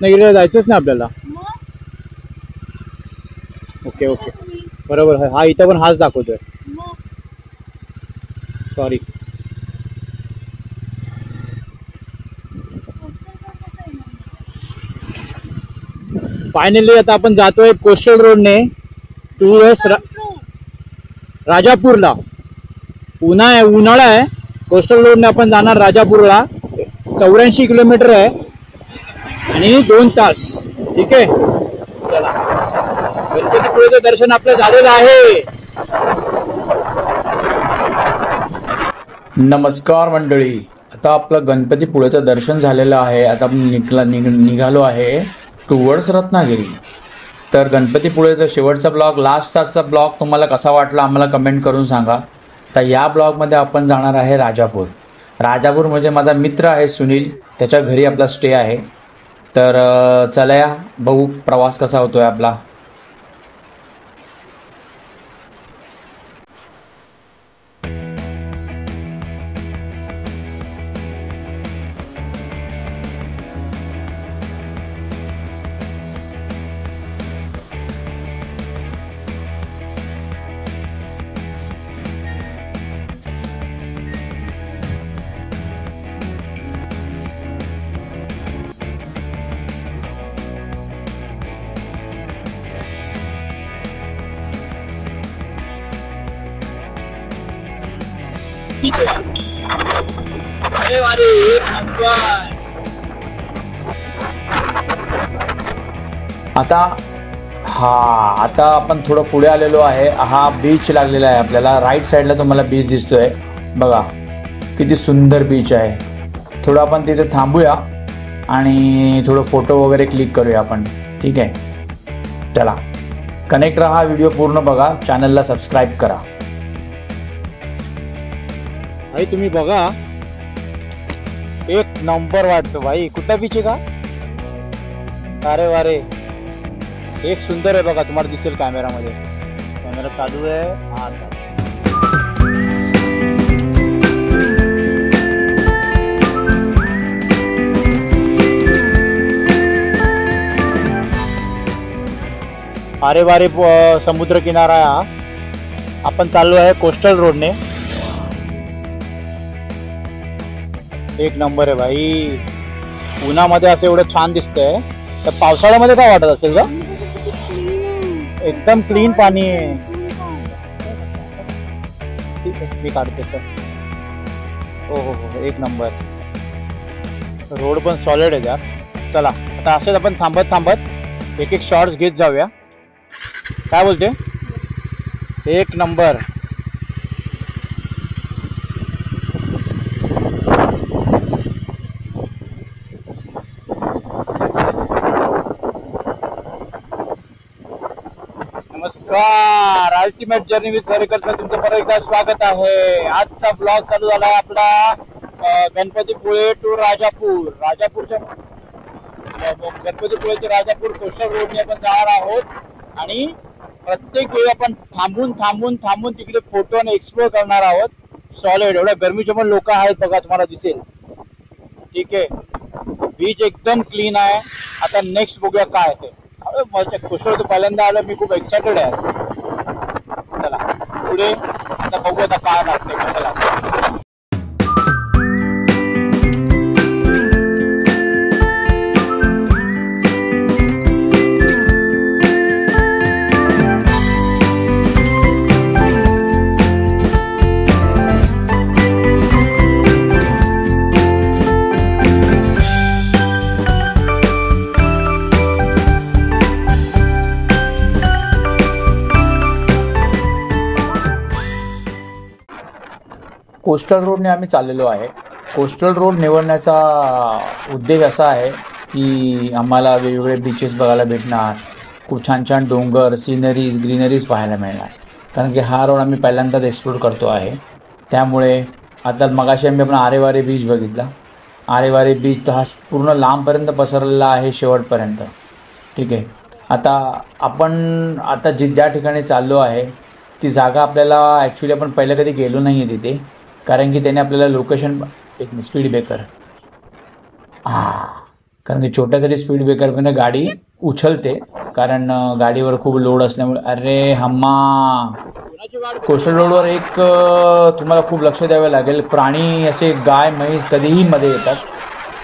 रत्नागिरीला जायचंच ना आपल्याला. ओके ओके बरोबर. हा इथं पण हाच दाखवतोय. सॉरी. फायनली आता आपण जातोय कोस्टल रोडने टूवर्ड्स राजापूरला. उन्हाळा आहे. कोस्टल रोडने आपण जाणार राजापूरला. 84 किलोमीटर आहे आणि 2 तास. ठीक आहे चला. गणपतीपुळेचं दर्शन आपलं झालेलं आहे. नमस्कार मंडळी. आता आपलं गणपतीपुळेचं दर्शन झालेलं आहे. आता आपण निघालो आहे टुवर्ड्स रत्नागिरी. तर गणपतीपुळेचा शेवटचा ब्लॉग, लास्ट आजचा ब्लॉग तुम्हाला कसा वाटला आम्हाला कमेंट करून सांगा. तर या ब्लॉगमध्ये आपण जाणार आहे राजापूर. राजापूर म्हणजे माझा मित्र आहे सुनील, त्याच्या घरी आपला स्टे आहे. तर चला या बघू प्रवास कसा होतोय आपला. आता आपण थोडं पुढे आलेलो आहे. हा बीच लागलेला आहे आपल्याला. राईट साईडला तुम्हाला बीच दिसतोय बघा, किती सुंदर बीच आहे. थोडं आपण तिथे थांबूया आणि थोडं फोटो वगैरे क्लिक करूया आपण. ठीक आहे चला, कनेक्ट रहा. व्हिडिओ पूर्ण बघा, चॅनलला सबस्क्राईब करा. भाई तुम्ही बघा, एक नंबर वाटतो भाई. कुठला बीच आहे का? अरे वारे, एक सुंदर आहे बघा. तुम्हाला दिसेल कॅमेरामध्ये. कॅमेरा चालू आहे. हा चालू. अरे वारे, समुद्र किनारा आहे हा. आपण चाललो आहे कोस्टल रोडने. एक नंबर आहे भाई. उन्हामध्ये असं एवढं छान दिसतंय. तर पावसाळ्यामध्ये काय वाटत असेल का? एकदम क्लीन पाणी आहे. ठीक आहे मी काढते सर. हो हो हो एक नंबर. रोड पण सॉलिड आहे यार. चला आता असेच आपण थांबत थांबत एक एक शॉर्ट्स घेत जाऊया. काय बोलते? एक नंबर. नमस्कार. अल्टिमेट जर्नी विथ झरेकरचं तुमचं परत एकदा स्वागत आहे. आजचा ब्लॉग चालू झाला आहे आपला गणपतीपुळे टू राजापूर. गणपतीपुळे ते राजापूर कोस्टल रोडने आपण जाणार आहोत. आणि प्रत्येक वेळी आपण थांबून तिकडे फोटो आणि एक्सप्लोर करणार आहोत. सॉलिड. एवढ्या गरमीचे पण लोक आहेत बघा, तुम्हाला दिसेल. ठीक आहे. बीच एकदम क्लीन आहे. आता नेक्स्ट बघूया काय ते. कोस्टल तो पहिल्यांदा आलं, मी खूप एक्सायटेड आहे. चला पुढे आता बघू आता काय लागतंय कसं लागतं. कोस्टल रोडने आम्ही चाललेलो आहे. कोस्टल रोड निवडण्याचा उद्देश असा आहे की आम्हाला वेगवेगळे बीचेस बघायला भेटणार, खूप छान छान डोंगर, ग्रीनरीज पाहायला मिळणार. कारण की हा रोड आम्ही पहिल्यांदाच एक्सप्लोर करतो आहे. त्यामुळे आता मगाशी आपण आरेवारे बीच बघितला. आरेवारे बीच तर हा पूर्ण लांबपर्यंत पसरलेला आहे शेवटपर्यंत. ठीक आहे. आता ज्या ठिकाणी चाललो आहे ती जागा आपल्याला ॲक्च्युली आपण पहिलं कधी गेलो नाही आहे तिथे. कारण की त्याने आपल्याला लोकेशन, एक स्पीड ब्रेकर, कारण की छोट्या तरी स्पीड ब्रेकरमध्ये गाडी उछलते, कारण गाडीवर खूप लोड असल्यामुळे. अरे हम्मा, कोस्टल रोडवर एक तुम्हाला खूप लक्ष द्यावे लागेल. प्राणी असे गाय म्हैस कधीही मध्ये येतात,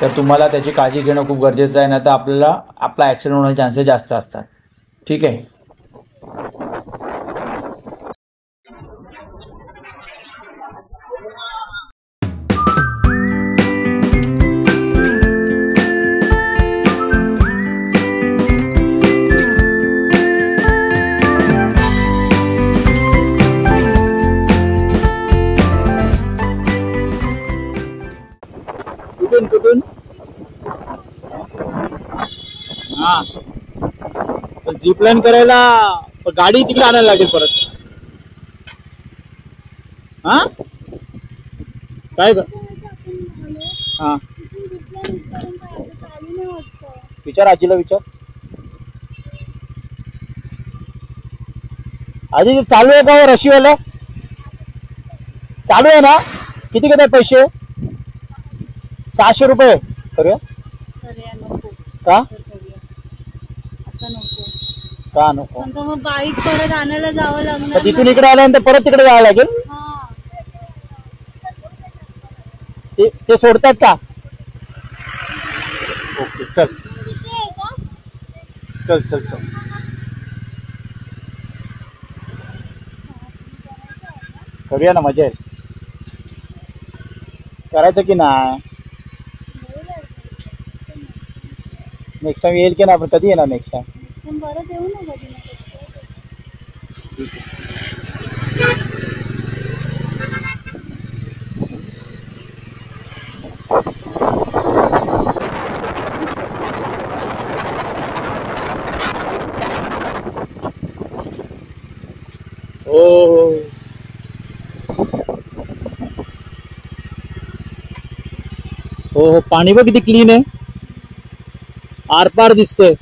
तर तुम्हाला त्याची काळजी घेणं खूप गरजेचं आहे, नाही तर आपला ॲक्सिडेंट होण्याचे चान्सेस जास्त असतात. ठीक आहे. कुठून हा झिप लाईन करायला गाडी तिकडे आणायला लागेल परत. हा काय हा विचार, आजीला विचार. आजी चालू आहे का रशीवाला? चालू आहे ना? किती घेतात पैसे? 600 रुपये. करूया का? का नको? मग बाईक परत आणायला जावं लागणार. तिथून इकडे आल्यानंतर परत तिकडे जावं लागेल. ते सोडतात का? ओके चल चल चल चल. करूया ना, मजा आहे. करायचं की नाही? नेक्स्ट टाइम येईल की ना? आपण कधी येणार नेक्स्ट टाइम? परत येऊ ना कधी. हो हो, पाणी बघ किती क्लीन आहे, आरपार दिसतंय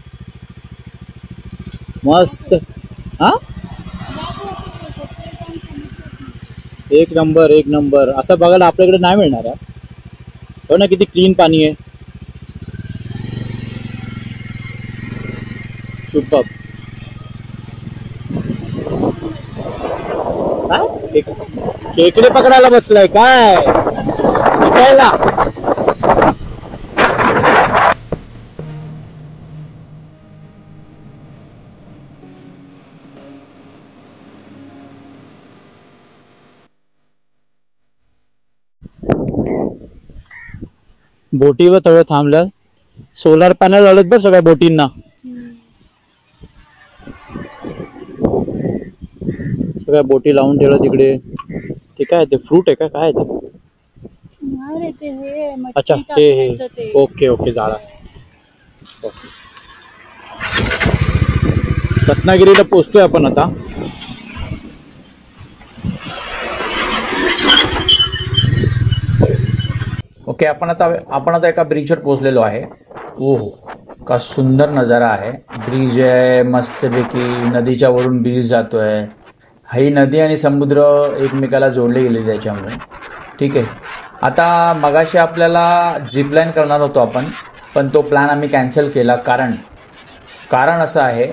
मस्त. हा एक नंबर एक नंबर. असं बघायला आपल्याकडे नाही मिळणार आहे. हो ना, किती क्लीन पाणी आहे. सुपर. काय खेकडे पकडायला बसलाय काय? विकायला? बोटीवर थोडं थांबलं. सोलार पॅनल आलेत बघ सगळ्या बोटींना. सगळ्या बोटी लावून ठेवलं तिकडे. ते काय ते फ्रूट आहे का काय ते? अच्छा हे ओके ओके, जाळा. रत्नागिरीला पोहोचतोय आपण आता. ओके, आपण आता एका ब्रिजवर पोहोचलेलो आहे. हो हो, का सुंदर नजारा आहे. ब्रिज आहे मस्तपैकी, नदीच्या वरून ब्रिज जातोय. ही नदी आणि समुद्र एकमेकाला जोडले गेले त्याच्यामुळे. ठीक आहे. आता मगाशी आपल्याला झिपलाईन करणार होतो आपण, पण तो प्लॅन आम्ही कॅन्सल केला. कारण असं आहे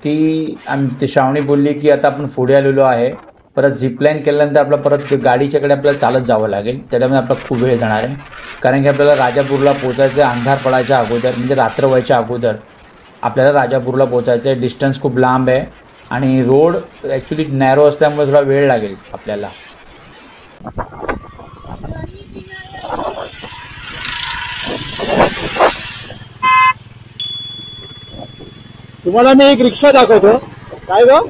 की ते श्रावणी बोलली की आता आपण पुढे आलेलो आहे, परत झिपलाईन केल्यानंतर आपलं परत गाडीच्याकडे आपल्याला चालत जावं लागेल. त्याच्यामुळे आपला खूप वेळ जाणार आहे. कारण की आपल्याला राजापूरला पोचायचं आहे अंधार पडायच्या अगोदर, म्हणजे रात्र व्हायच्या अगोदर आपल्याला राजापूरला पोचायचं आहे. डिस्टन्स खूप लांब आहे आणि रोड ॲक्च्युली नॅरो असल्यामुळे थोडा वेळ लागेल आपल्याला. तुम्हाला मी एक रिक्षा दाखवतो. काय ग?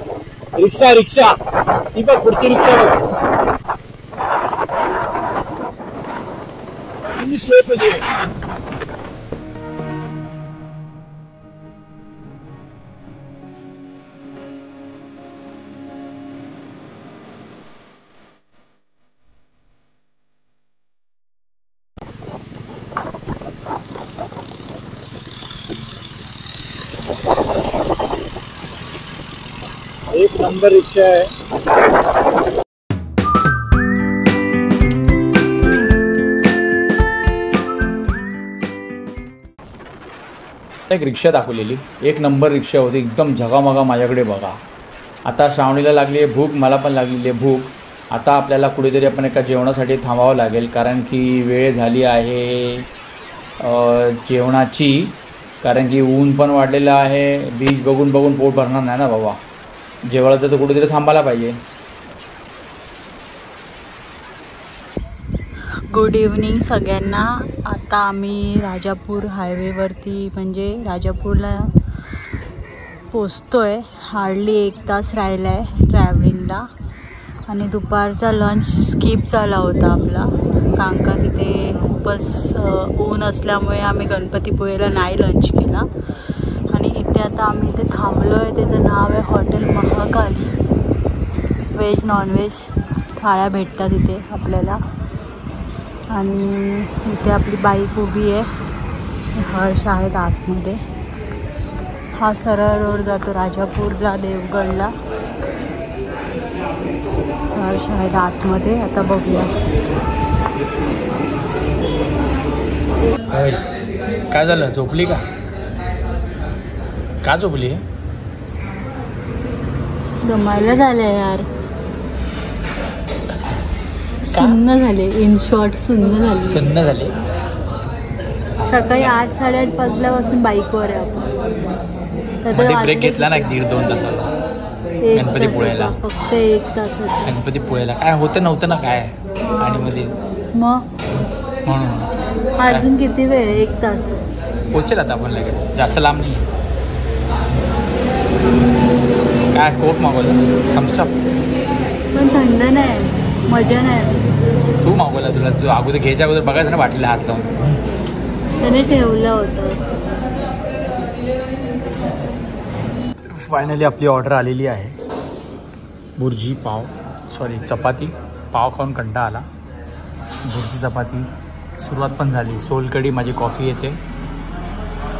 रिक्षा रिक्षा ती बघ, पुढची रिक्षा बघ. स्लोप आहे. एक नंबर रिक्षा आहे. एक रिक्षा दाखवलेली, एक नंबर रिक्षा होती, एकदम झगामगा. माझ्याकडे बघा. आता श्रावणीला लागली आहे भूक, मला पण लागलेली आहे भूक. आता आपल्याला कुठेतरी आपण एका जेवणासाठी थांबावं लागेल, कारण की वेळ झाली आहे जेवणाची. कारण की ऊन पण वाढलेलं आहे. बीच बघून बघून पोट भरणार नाही ना बाबा. जेवायला तर कुठेतरी थांबायला पाहिजे. गुड इव्हनिंग सगळ्यांना. आता आम्ही राजापूर हायवेवरती म्हणजे राजापूरला पोचतो आहे. हार्डली 1 तास राहिला आहे ट्रॅव्हलिंगला. आणि दुपारचा लंच स्किप झाला होता आपला, कारण का तिथे खूपच ऊन असल्यामुळे आम्ही गणपतीपुळेला नाही लंच केला. आणि इथे आता आम्ही इथे थांबलो आहे. त्याचं नाव आहे हॉटेल महाकाली. व्हेज नॉनव्हेज थाळ्या भेटतात इथे आपल्याला. आणि इथे आपली बाईक उभी आहे. हर्ष आहेत आतमध्ये. हा सरळ रोड जातो राजापूरला, देवगडला. हर्ष आहेत आतमध्ये. आता बघूया काय झालं, झोपली का? का झोपली? दमायला झालं यार. सुन्न झाले. इन शॉर्ट सुन्न झाले. सकाळी 8-8:30 वाजल्यापासून बाईकवर आहे आपण. ब्रेक घेतला ना 1-2 तासाला गणपतीपुळेला. फक्त 1 तास. गणपतीपुळेला काय होतं नव्हतं ना काय. आणि मध्ये मग म्हणून अजून किती वेळ? 1 तास. पोचेल आता आपण लगेच, जास्त लांब नाही. काय कोक मागवलंस? थम्सअप. पण थंड नाही, मजा नाही. तू मागवला, तू अगोदर घ्यायच्या अगोदर बघायचं ना बाटलीला हात लावून. त्याने ठेवलं होतं. फायनली आपली ऑर्डर आलेली आहे. बुर्जी पाव, सॉरी चपाती. पाव खाऊन कंटाळा आला. बुर्जी चपाती सुरुवात पण झाली. सोलकढी, माझी कॉफी येते.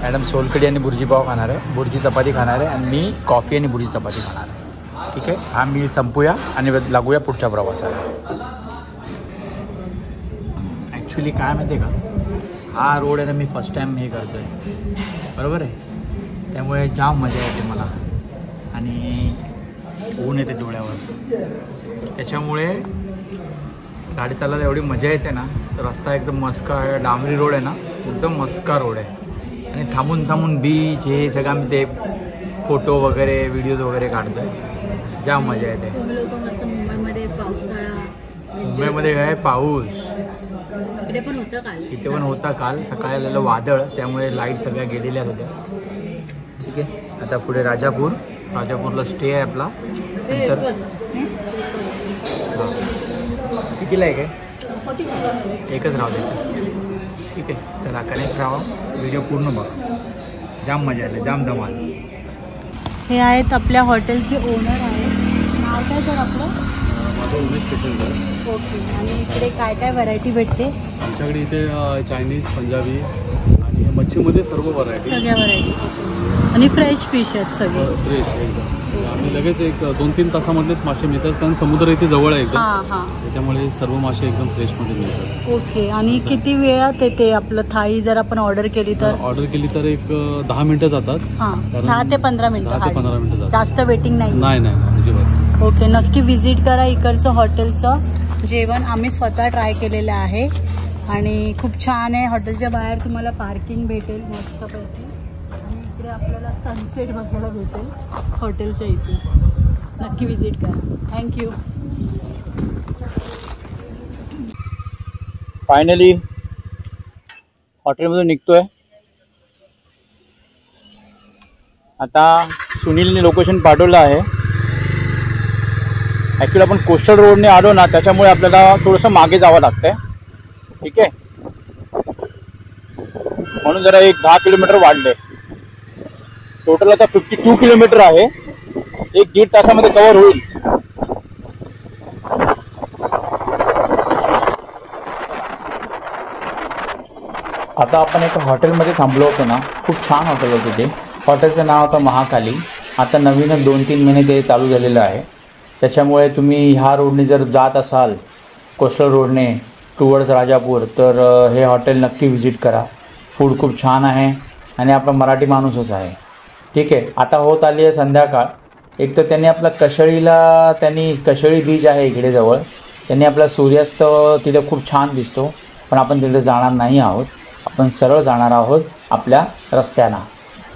मॅडम सोलकढी आणि बुर्जी पाव खाणार आहे, बुर्जी चपाती खाणार आहे, आणि मी कॉफी आणि बुर्जी चपाती खाणार आहे. ठीक आहे, हा मील संपूया आणि लागूया पुढच्या प्रवासाला. ॲक्च्युली काय माहिती आहे का, हा रोड आहे ना, मी फर्स्ट टाईम हे करतो आहे, बरोबर आहे. त्यामुळे जाम मजा येते मला आणि ऊन येते डोळ्यावर. त्याच्यामुळे गाडी चालवायला एवढी मजा येते ना. तर रस्ता एकदम मस्का आहे, डांबरी रोड आहे ना, एकदम मस्का रोड आहे. आणि थांबून थांबून बीच हे सगळं आम्ही ते फोटो वगैरे व्हिडिओज वगैरे काढतो आहे. जाम मजा येते. लोक मस्त मुंबईमध्ये पावसाळा, मुंबईमध्ये काय पाऊस, इकडे पण होतं काल. इथे पण होता काल. सकाळी आलेलं वादळ, त्यामुळे लाईट सगळ्या गेलेल्या होत्या. ठीक आहे, आता पुढे राजापूरला स्टे आहे आपला. नंतर कितीला आहे काय? एकच राहू द्यायचं. ठीक आहे, चला कनेक्ट राहा, व्हिडिओ पूर्ण बघा. जाम मजा आली, जाम धमाल. हे आहेत आपल्या हॉटेलचे ओनर आहेत. नाव काय सर आपलं? माझं उमेश पेटलकर. ओके. आणि इकडे काय काय व्हरायटी भेटते? आमच्याकडे इथे चायनीज, पंजाबी आणि मच्छीमध्ये सर्व व्हरायटी, सगळ्या व्हरायटी. आणि फ्रेश फिश आहेत सगळे. फ्रेश एकदम. आम्ही लगेच एक 2-3 तासामधलेच मासे मिळतात, कारण समुद्र इथे जवळ आहे एकदम. हां हां. त्याच्यामुळे सर्व मासे एकदम फ्रेशमध्ये मिळतात. ओके. आणि किती वेळात येते आपलं थाळी जर आपण ऑर्डर केली तर? ऑर्डर केली तर एक 10 मिनटं जातात. हां, कारण 10 ते 15 मिनटं. 10 ते 15 मिनटं जातात. जास्त वेटिंग नाही? नाही अजिबात. ओके, नक्की विजिट करा इकडचं हॉटेलचं जेवण. आम्ही स्वतः ट्राय केलेलं आहे आणि खूप छान आहे. हॉटेलच्या बाहेर तुम्हाला पार्किंग भेटेल मस्तपैकी. आणि इकडे आपल्याला सनसेट बघायला भेटेल हॉटेलच्या इथे. नक्की विजिट करा. थँक्यू. फायनली हॉटेलमधून निघतोय. आता सुनीलने लोकेशन पाठवलं आहे. ॲक्च्युली आपण कोस्टल रोडने आलो ना, त्याच्यामुळे आपल्याला थोडंसं मागे जावं लागतंय. ठीक आहे, म्हणून जरा एक 10 किलोमीटर वाढले. टोटल आता 52 किलोमीटर आहे. 1-1.5 तासामध्ये कव्हर होईल. आता आपण एका हॉटेलमध्ये थांबलो होतो ना, खूप छान हॉटेल होतं ते. हॉटेलचं नाव होतं महाकाली. आता नवीनच 2-3 महिने ते चालू झालेलं आहे. त्याच्यामुळे तुम्ही ह्या रोडने जर जात असाल, कोस्टल रोडने टुवर्ड्स राजापूर, तर हे हॉटेल नक्की व्हिजिट करा. फूड खूप छान आहे आणि आपला मराठी माणूसच आहे. ठीक आहे. आता होत आली आहे संध्याकाळ. एक तर त्यांनी आपला कशेळी बीच आहे इकडे जवळ, त्यांनी आपला सूर्यास्त तिथे खूप छान दिसतो. पण आपण तिथे जाणार नाही आहोत. आपण सरळ जाणार आहोत आपल्या रस्त्यानं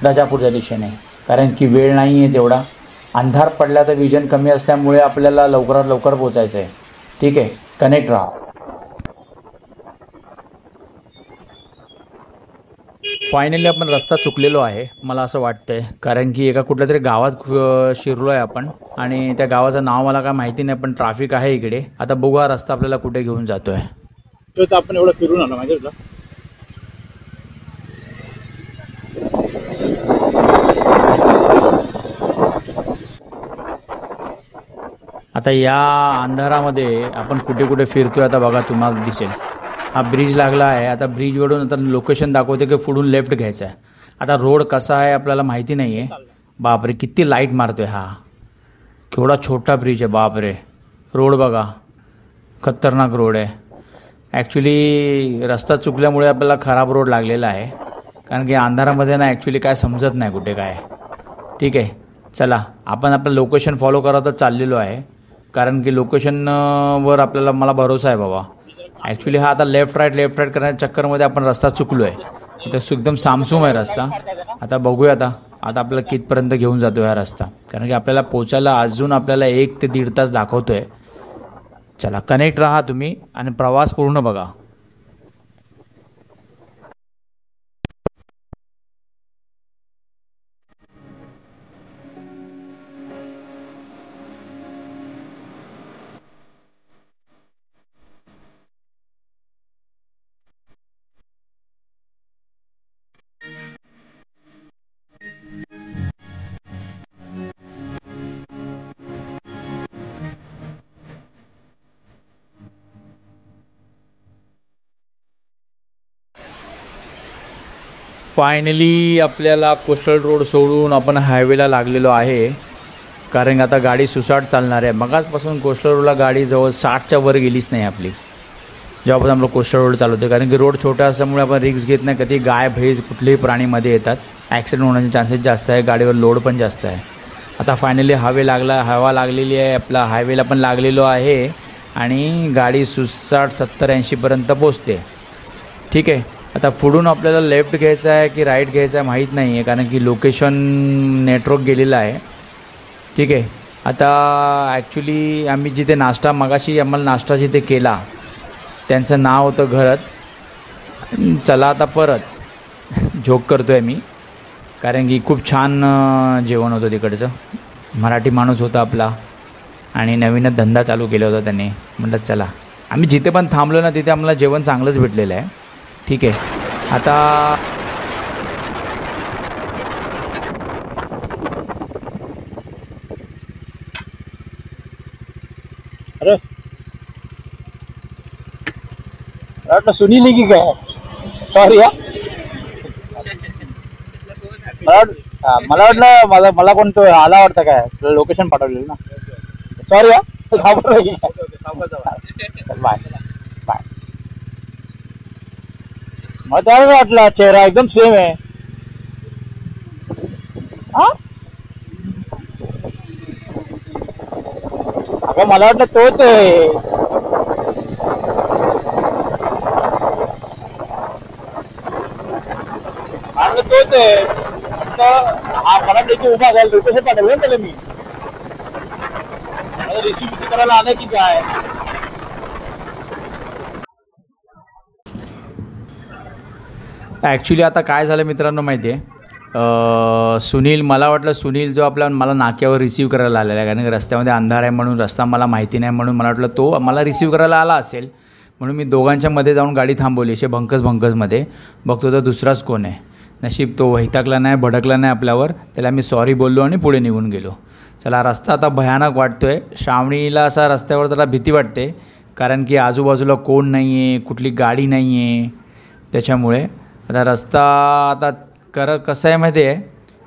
राजापूरच्या दिशेने, कारण की वेळ नाही आहे तेवढा. अंधार पडला तर विजन कमी असल्यामुळे आपल्याला लवकरात लवकर पोचायचं आहे. ठीक आहे, कनेक्ट राहा. फायनली आपण रस्ता चुकलेलो आहे मला असं वाटतंय, कारण की एका कुठल्या तरी गावात शिरलो आहे आपण आणि त्या गावाचं नाव मला काय माहिती नाही, पण ट्रॅफिक आहे इकडे. आता बघू हा रस्ता आपल्याला कुठे घेऊन जातोय. तर आपण एवढं फिरून आलो माहिती तुला. आता या अंधारामध्ये आपण कुठे कुठे फिरतोय आता बघा, तुम्हाला दिसेल हा ब्रिज लागला आहे. आता ब्रिजवरून आता लोकेशन दाखवते की पुढून लेफ्ट घ्यायचं आहे. आता रोड कसा आहे आपल्याला माहिती नाही आहे. बापरे किती लाईट मारतोय हा, केवढा छोटा ब्रिज आहे. बापरे रोड बघा, खतरनाक रोड आहे. ॲक्च्युली रस्ता चुकल्यामुळे आपल्याला खराब रोड लागलेला आहे, कारण की अंधारामध्ये ना ॲक्च्युली काय समजत नाही कुठे काय. ठीक आहे, चला आपण आपलं लोकेशन फॉलो करतच चाललेलो आहे, कारण की लोकेशनवर आपल्याला मला भरोसा आहे बाबा. ॲक्च्युली हा आता लेफ्ट राईट करण्याच्या चक्करमध्ये आपण रस्ता चुकलो आहे. इथं एकदम सामसूम आहे रस्ता. आता बघूया आता आपल्याला कितपर्यंत घेऊन जातो हा रस्ता, कारण की आपल्याला पोचायला अजून आपल्याला 1 ते 1.5 तास दाखवतो आहे. चला कनेक्ट राहा तुम्ही आणि प्रवास पूर्ण बघा. फायनली आपल्याला कोस्टल रोड सोडून आपण हायवेला लागलेलो आहे, कारण आता गाडी सुसाट चालणार आहे. मगाचपासून कोस्टल रोडला गाडी जवळ 60च्या वर गेलीच नाही आपली, जेव्हापासून आपलं कोस्टल रोड चालवते, कारण की रोड छोटा असल्यामुळे आपण रिक्स घेत नाही. कधी गाय भैस कुठलेही प्राणीमध्ये येतात, ॲक्सिडेंट होण्याचे चान्सेस जास्त आहे, गाडीवर लोड पण जास्त आहे. आता फायनली हवा लागलेली आहे, आपला हायवेला पण लागलेलो आहे आणि गाडी 60-70-80पर्यंत पोचते. ठीक आहे. आता पुढून आपल्याला लेफ्ट घ्यायचं आहे की राईट घ्यायचं आहे माहीत नाही आहे, कारण की लोकेशन नेटवर्क गेलेलं आहे. ठीक आहे. आता ॲक्च्युली आम्ही जिथे मगाशी आम्हाला नाश्ता जिथे केला त्यांचं नाव होतं घरत. चला आता परत जोक करतो आहे मी, कारण की खूप छान जेवण होतं तिकडचं. मराठी माणूस होता आपला आणि नवीनच धंदा चालू केला होता त्याने. म्हटलं चला, आम्ही जिथे पण थांबलो ना तिथे आम्हाला जेवण चांगलंच भेटलेलं आहे. ठीक आहे. आता अरे वाटलं सुनील की काय, सॉरी हा. मला वाटलं मला कोण तो आला वाटतं काय, तुला लोकेशन पाठवलेलं ना. सॉरी हा, बाय बाय. मला त्याला वाटलं चेहरा एकदम सेम आहे. हा अगं मला वाटलं तोच आहे. तोच आहे. हा मला त्याची उभा झाला, लोकेशन पाठवलं त्याला मी. रिसिव्ह करायला आलं की काय. ॲक्च्युली आता काय झालं मित्रांनो माहिती आहे, सुनील, मला वाटलं सुनील जो मला नाक्यावर रिसीव्ह करायला आलेला आहे, कारण रस्त्यामध्ये अंधार आहे म्हणून रस्ता मला माहिती नाही, म्हणून मला वाटलं तो मला रिसीव्ह करायला आला असेल, म्हणून मी दोघांच्या मध्ये जाऊन गाडी थांबवली. असे भंकसमध्ये बघतो तर दुसराच कोण आहे. नशीब तो वैतागला नाही, भडकला नाही आपल्यावर. त्याला मी सॉरी बोललो आणि पुढे निघून गेलो. चला, रस्ता आता भयानक वाटतो आहे. श्रावणीला असा रस्त्यावर त्याला भीती वाटते, कारण की आजूबाजूला कोण नाही आहे, कुठली गाडी नाही आहे. त्याच्यामुळे आता रस्ता आता कसं आहे माहिती आहे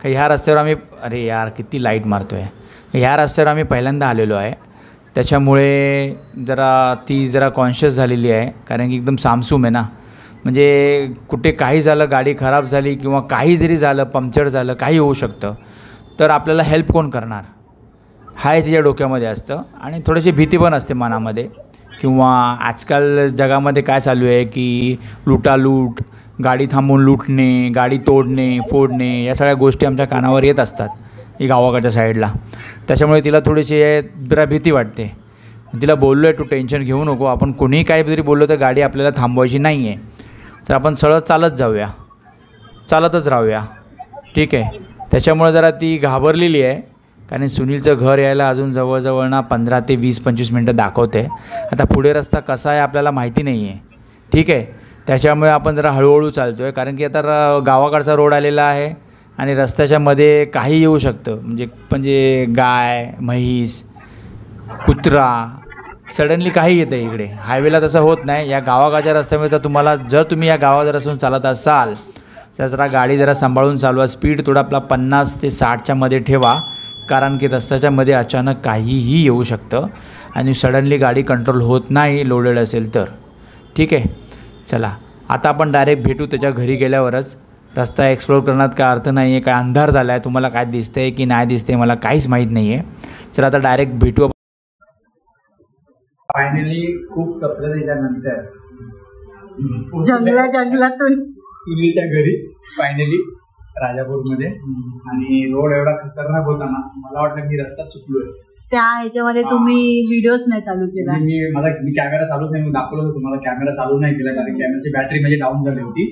का, ह्या रस्त्यावर आम्ही, अरे यार किती लाईट मारतो आहे, ह्या रस्त्यावर आम्ही पहिल्यांदा आलेलो आहे. त्याच्यामुळे ती जरा कॉन्शियस झालेली आहे, कारण की एकदम सामसूम आहे ना. म्हणजे कुठे काही झालं, गाडी खराब झाली किंवा काही जरी झालं, पंक्चर झालं, काही होऊ शकतं, तर आपल्याला हेल्प कोण करणार, हाय तिच्या डोक्यामध्ये असतं. आणि थोडीशी भीती पण असते मनामध्ये. किंवा आजकाल जगामध्ये काय चालू आहे की लुटालूट, गाडी थांबवून लुटणे, गाडी तोडणे, फोडणे, या सगळ्या गोष्टी आमच्या कानावर येत असतात ही गावाकडच्या साईडला. त्याच्यामुळे तिला थोडीशी जरा भीती वाटते. तिला बोललो आहे, तू टेन्शन घेऊ नको, आपण कोणीही काही जरी बोललो तर गाडी आपल्याला थांबवायची नाही आहे, तर आपण सरळ चालत जाऊया, चालतच राहूया, ठीक आहे. त्याच्यामुळे जरा ती घाबरलेली आहे, कारण सुनीलचं घर यायला अजून जवळजवळ ना 15 ते 20-25 मिनटं दाखवते. आता पुढे रस्ता कसा आहे आपल्याला माहिती नाही आहे, ठीक आहे. त्याच्यामुळे आपण जरा हळूहळू चालतो आहे, कारण की आता गावाकडचा रोड आलेला आहे आणि रस्त्याच्या मध्ये काही येऊ शकतं. म्हणजे गाय, म्हैस, कुत्रा, सडनली काही येतं इकडे. हायवेला तसं होत नाही. या गावाकडच्या रस्त्यामध्ये तर तुम्हाला, जर तुम्ही या गावात रस्त्यातून चालत असाल तर जरा गाडी जरा सांभाळून चालवा. स्पीड थोडा आपला 50 ते 60च्या मध्ये ठेवा, कारण की रस्त्याच्या मध्ये अचानक काहीही येऊ शकतं आणि सडनली गाडी कंट्रोल होत नाही लोडेड असेल तर, ठीक आहे. चला आता आपण डायरेक्ट भेटू त्याच्या घरी गेल्यावरच. रस्ता एक्सप्लोर करण्यात काय अर्थ नाही आहे. काय अंधार झाला आहे, तुम्हाला काय दिसतं आहे की नाही दिसते मला काहीच माहीत नाही आहे. चला आता डायरेक्ट भेटू. फायनली खूप कसरतीच्यानंतर जंगलातून सुनीलच्या घरी फायनली राजापूरमध्ये. आणि रोड एवढा खतरनाक होता ना, मला वाटलं मी रस्ता चुकलोय. त्या ह्याच्यामध्ये तुम्ही व्हिडिओज नाही चालू केला. मी कॅमेरा चालूच नाही, मी दाखवलं होतं तुम्हाला, कॅमेरा चालू नाही केला कारण कॅमेराची बॅटरी माझी डाऊन झाली होती.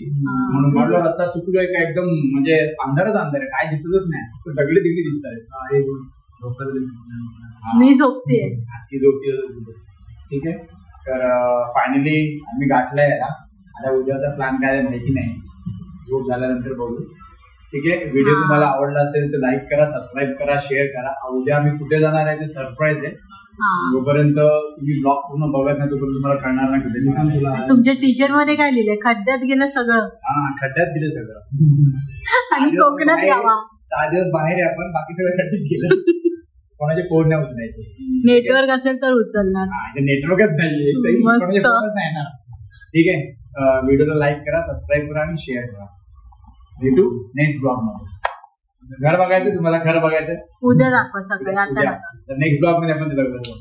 म्हणून म्हटलं रस्ता चुकलोय का, एकदम म्हणजे अंधारच अंधार आहे, काय दिसतच नाही, दगडी दिगडी दिसत आहेत. मी झोपते, ती झोपते, ठीक आहे. तर फायनली आम्ही गाठला याला. आता उद्याचा प्लॅन काय माहिती नाही, झोप झाल्यानंतर बघू, ठीक आहे. व्हिडिओ तुम्हाला आवडला असेल तर लाईक करा, सबस्क्राईब करा, शेअर करा. उद्या आम्ही कुठे जाणार आहे ते सरप्राईज आहे. जोपर्यंत तुम्ही ब्लॉग पूर्ण बघत नाही तोपर्यंत तुम्हाला कळणार नाही कुठे जाणार आहे. तुमच्या टीचर मध्ये काय लिहिलंय? खड्ड्यात गेलं सगळं. खड्ड्यात गेलं सगळं आणि कोकणात यावा. 6 दिवस बाहेर आहे आपण, बाकी सगळं खड्ड्यात गेलं. कोणाचे फोन नाही उचलायचे. नेटवर्क असेल तर उचलणार. नेटवर्कच नाही ना, ठीक आहे. व्हिडिओला लाईक करा, सबस्क्राईब करा आणि शेअर करा. भेटू नेक्स्ट ब्लॉग मध्ये. घर बघायचं तुम्हाला, घर बघायचं उद्या दाखवा सकाळी, आता नेक्स्ट ब्लॉग मध्ये आपण ते बघू.